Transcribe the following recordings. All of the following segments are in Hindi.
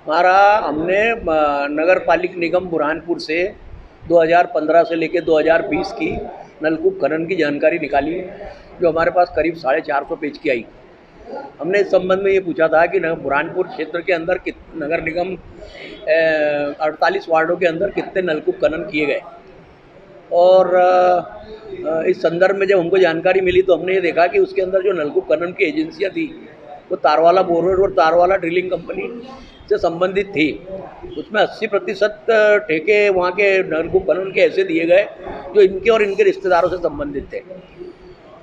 हमारा हमने नगर पालिक निगम बुरहानपुर से 2015 से लेकर 2020 की नलकूप खनन की जानकारी निकाली, जो हमारे पास करीब 450 पेज की आई। हमने इस संबंध में ये पूछा था कि बुरहानपुर क्षेत्र के अंदर नगर निगम 48 वार्डों के अंदर कितने नलकूप खनन किए गए। और इस संदर्भ में जब हमको जानकारी मिली तो हमने ये देखा कि उसके अंदर जो नलकूप खनन की एजेंसियाँ थी वो तारवाला बोरवेल और तारवाला ड्रिलिंग कंपनी से संबंधित थी। उसमें 80% ठेके वहाँ के नलकूप खनन के ऐसे दिए गए जो इनके और इनके रिश्तेदारों से संबंधित थे।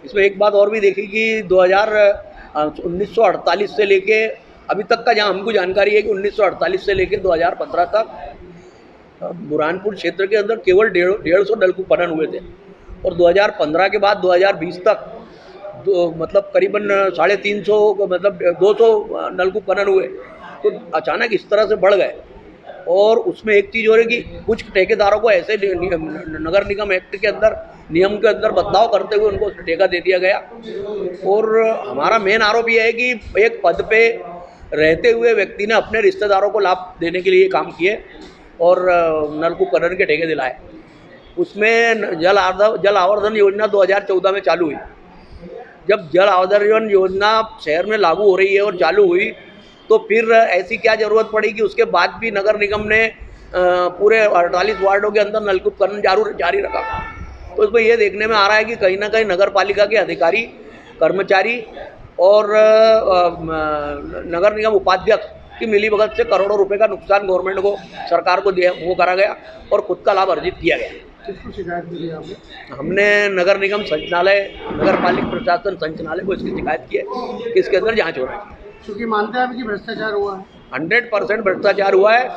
इसमें एक बात और भी देखी कि 1948 से लेके अभी तक का जहाँ हमको जानकारी है कि 1948 से लेकर 2015 तक बुरहानपुर क्षेत्र के अंदर केवल 150 नलकूप खनन हुए थे, और 2015 के बाद 2020 तक मतलब करीबन 350 मतलब 200 नलकूप खनन हुए। तो अचानक इस तरह से बढ़ गए। और उसमें एक चीज़ हो रही कि कुछ ठेकेदारों को ऐसे नगर निगम एक्ट के अंदर नियम के अंदर बदलाव करते हुए उनको ठेका दे दिया गया। और हमारा मेन आरोप यह है कि एक पद पे रहते हुए व्यक्ति ने अपने रिश्तेदारों को लाभ देने के लिए काम किए और नलकूप खनन के ठेके दिलाए। उसमें जल आवर्धन योजना 2014 में चालू हुई। जब जल आवर्धन योजना शहर में लागू हो रही है और चालू हुई, तो फिर ऐसी क्या ज़रूरत पड़ी कि उसके बाद भी नगर निगम ने पूरे 48 वार्डों के अंदर नलकूप खनन जारी रखा। तो इसमें ये देखने में आ रहा है कि कहीं ना कहीं नगर पालिका के अधिकारी, कर्मचारी और नगर निगम उपाध्यक्ष की मिलीभगत से करोड़ों रुपए का नुकसान गवर्नमेंट को, सरकार को दिया, वो करा गया और खुद का लाभ अर्जित किया गया। किसको शिकायत की है आपने? हमने नगर निगम संचालय, नगर पालिक प्रशासन संचालय को इसकी शिकायत की है कि इसके अंदर जांच होना चाहिए। क्योंकि मानते हैं आप कि भ्रष्टाचार हुआ है? 100% भ्रष्टाचार हुआ है,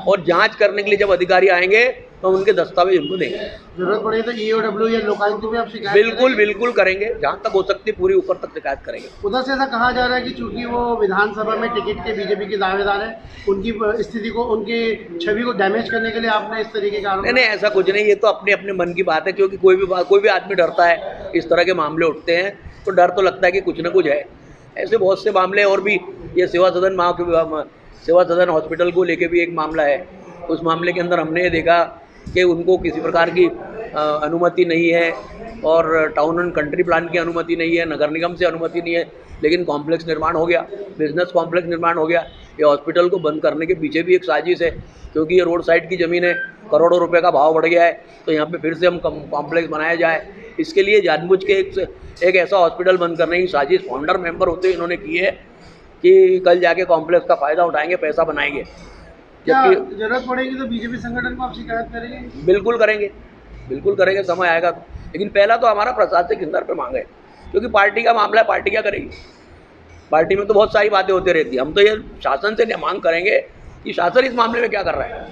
और जांच करने के लिए जब अधिकारी आएंगे तो उनके दस्तावेज उनको देंगे। जरूरत पड़े तो ईओडब्ल्यू या लोकायुक्त में आप शिकायत बिल्कुल बिल्कुल करेंगे, जहाँ तक हो सकती है पूरी ऊपर तक शिकायत करेंगे। उधर से ऐसा कहा जा रहा है कि चूंकि वो विधानसभा में टिकट के बीजेपी के दावेदार हैं, उनकी स्थिति को, उनकी छवि को डैमेज करने के लिए आपने इस तरीके का आरोप? नहीं, ऐसा कुछ नहीं, ये तो अपने अपने मन की बात है। क्योंकि कोई भी आदमी डरता है, इस तरह के मामले उठते हैं तो डर तो लगता है कि कुछ ना कुछ है। ऐसे बहुत से मामले और भी, ये सेवा सदन हॉस्पिटल को लेके भी एक मामला है। उस मामले के अंदर हमने ये देखा कि उनको किसी प्रकार की अनुमति नहीं है, और टाउन एंड कंट्री प्लान की अनुमति नहीं है, नगर निगम से अनुमति नहीं है, लेकिन कॉम्प्लेक्स निर्माण हो गया, बिजनेस कॉम्प्लेक्स निर्माण हो गया। ये हॉस्पिटल को बंद करने के पीछे भी एक साजिश है, क्योंकि ये रोड साइड की ज़मीन है, करोड़ों रुपए का भाव बढ़ गया है, तो यहाँ पे फिर से हम कॉम्प्लेक्स बनाया जाए, इसके लिए जानबूझ के एक ऐसा हॉस्पिटल बंद करने की साजिश फाउंडर मेंबर होते हुए इन्होंने की है कि कल जाके कॉम्प्लेक्स का फ़ायदा उठाएंगे, पैसा बनाएंगे। क्या जरूरत पड़ेगी तो बीजेपी संगठन को आप शिकायत करेंगे? बिल्कुल करेंगे, बिल्कुल करेंगे, समय आएगा तो। लेकिन पहला तो हमारा प्रशासनिक स्तर पे मांग है, क्योंकि पार्टी का मामला है, पार्टी क्या करेगी? पार्टी में तो बहुत सारी बातें होती रहती है। हम तो ये शासन से मांग करेंगे कि शासन इस मामले में क्या कर रहा है।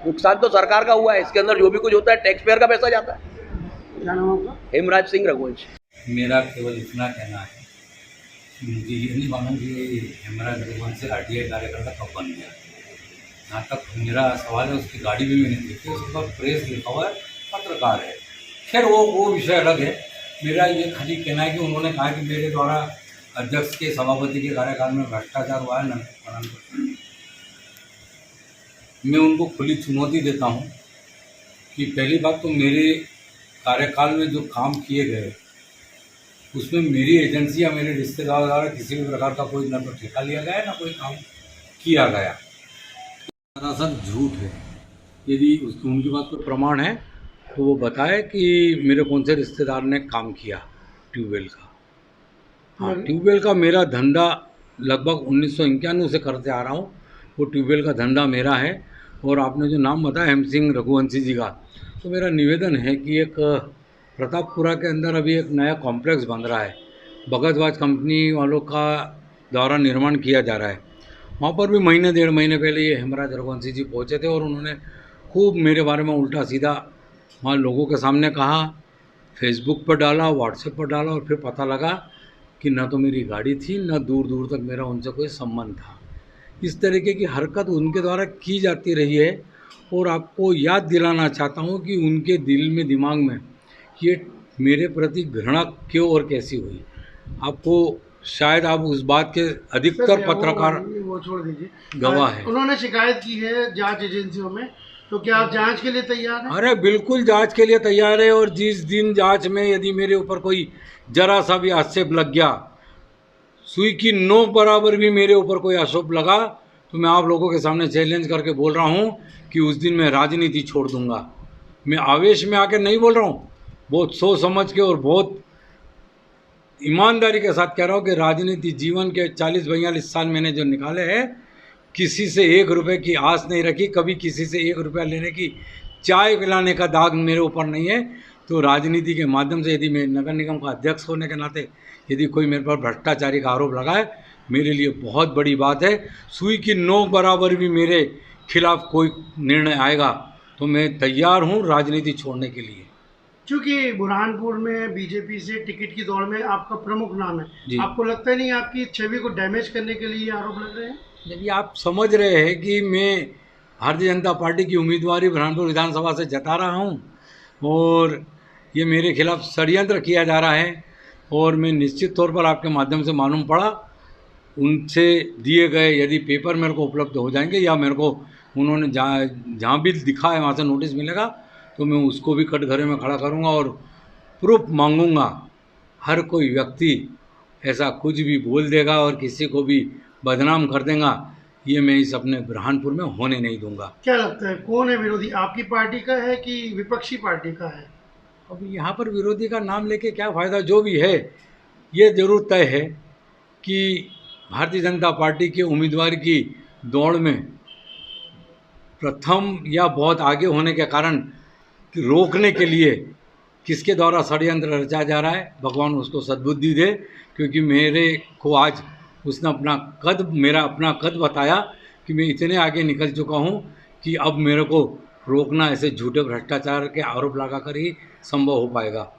नुकसान तो सरकार का हुआ है, इसके अंदर जो भी कुछ होता है टैक्स पेयर का पैसा जाता है। क्या नाम आपका? हेमराज सिंह रघुवंश। मेरा केवल इतना कहना है, मुझे ये नहीं मालूम कि हेमराज रघुवंश से आरटीआई कार्यकर्ता कब बन गया। जहाँ तक मेरा सवाल है, उसकी गाड़ी भी मैंने देखी, उसके बाद प्रेस लिखा हुआ है, पत्रकार है। खैर वो विषय अलग है। मेरा ये खाली कहना है कि उन्होंने कहा कि मेरे द्वारा अध्यक्ष के सभापति के कार्यकाल में भ्रष्टाचार हुआ है, मैं उनको खुली चुनौती देता हूँ कि पहली बात तो मेरे कार्यकाल में जो काम किए गए उसमें मेरी एजेंसी या मेरे रिश्तेदार द्वारा किसी भी प्रकार का कोई न तो ठेका लिया गया है, ना कोई काम किया गया। सरासर झूठ है। यदि उनकी बात पर प्रमाण है तो वो बताए कि मेरे कौन से रिश्तेदार ने काम किया ट्यूबवेल का। हाँ, ट्यूबवेल का मेरा धंधा लगभग 1991 से करते आ रहा हूँ। वो ट्यूबवेल का धंधा मेरा है। और आपने जो नाम बताया हेम सिंह रघुवंशी जी का, तो मेरा निवेदन है कि एक प्रतापपुरा के अंदर अभी एक नया कॉम्प्लेक्स बन रहा है, भगतवाज कंपनी वालों का द्वारा निर्माण किया जा रहा है। वहाँ पर भी महीने 1.5 महीने पहले ये हेमराज रघुवंशी जी पहुँचे थे और उन्होंने खूब मेरे बारे में उल्टा सीधा वहाँ लोगों के सामने कहा, फेसबुक पर डाला, व्हाट्सएप पर डाला, और फिर पता लगा कि न तो मेरी गाड़ी थी, न दूर दूर तक मेरा उनसे कोई संबंध था। इस तरीके की हरकत उनके द्वारा की जाती रही है। और आपको याद दिलाना चाहता हूँ कि उनके दिल में, दिमाग में ये मेरे प्रति घृणा क्यों और कैसी हुई। आपको शायद आप उस बात के अधिकतर पत्रकार वो छोड़ दीजिए, गवाह है। उन्होंने शिकायत की है जांच एजेंसियों में, तो क्या आप जांच के लिए तैयार हैं? अरे बिल्कुल जांच के लिए तैयार है, और जिस दिन जांच में यदि मेरे ऊपर कोई जरा सा भी आक्षेप लग गया, सुई की नोक बराबर भी मेरे ऊपर कोई आरोप लगा, तो मैं आप लोगों के सामने चैलेंज करके बोल रहा हूँ कि उस दिन मैं राजनीति छोड़ दूंगा। मैं आवेश में आकर नहीं बोल रहा हूँ, बहुत सोच समझ के और बहुत ईमानदारी के साथ कह रहा हूँ कि राजनीति जीवन के 40-42 साल मैंने जो निकाले हैं, किसी से 1 रुपये की आस नहीं रखी, कभी किसी से 1 रुपया लेने की, चाय पिलाने का दाग मेरे ऊपर नहीं है। तो राजनीति के माध्यम से यदि मैं नगर निगम का अध्यक्ष होने के नाते यदि कोई मेरे पर भ्रष्टाचारी का आरोप लगाए, मेरे लिए बहुत बड़ी बात है। सुई की नोक बराबर भी मेरे खिलाफ कोई निर्णय आएगा तो मैं तैयार हूँ राजनीति छोड़ने के लिए। क्योंकि बुरहानपुर में बीजेपी से टिकट की दौड़ में आपका प्रमुख नाम जी। है, आपको लगता नहीं आपकी छवि को डैमेज करने के लिए ये आरोप लग रहे हैं? यदि आप समझ रहे हैं कि मैं भारतीय जनता पार्टी की उम्मीदवारी बुरहानपुर विधानसभा से जता रहा हूं और ये मेरे खिलाफ षड्यंत्र किया जा रहा है, और मैं निश्चित तौर पर आपके माध्यम से मालूम पड़ा, उनसे दिए गए यदि पेपर मेरे को उपलब्ध हो जाएंगे या मेरे को उन्होंने जहाँ भी दिखा है वहाँ से नोटिस मिलेगा, तो मैं उसको भी कटघरे में खड़ा करूँगा और प्रूफ मांगूंगा। हर कोई व्यक्ति ऐसा कुछ भी बोल देगा और किसी को भी बदनाम कर देगा, ये मैं इस अपने बुरहानपुर में होने नहीं दूंगा। क्या लगता है कौन है विरोधी, आपकी पार्टी का है कि विपक्षी पार्टी का है? अब यहाँ पर विरोधी का नाम लेके क्या फ़ायदा, जो भी है ये ज़रूर तय है कि भारतीय जनता पार्टी के उम्मीदवार की दौड़ में प्रथम या बहुत आगे होने के कारण कि रोकने के लिए किसके द्वारा षड्यंत्र रचा जा रहा है, भगवान उसको सद्बुद्धि दे। क्योंकि मेरे को आज उसने मेरा अपना कद बताया कि मैं इतने आगे निकल चुका हूँ कि अब मेरे को रोकना ऐसे झूठे भ्रष्टाचार के आरोप लगाकर ही संभव हो पाएगा।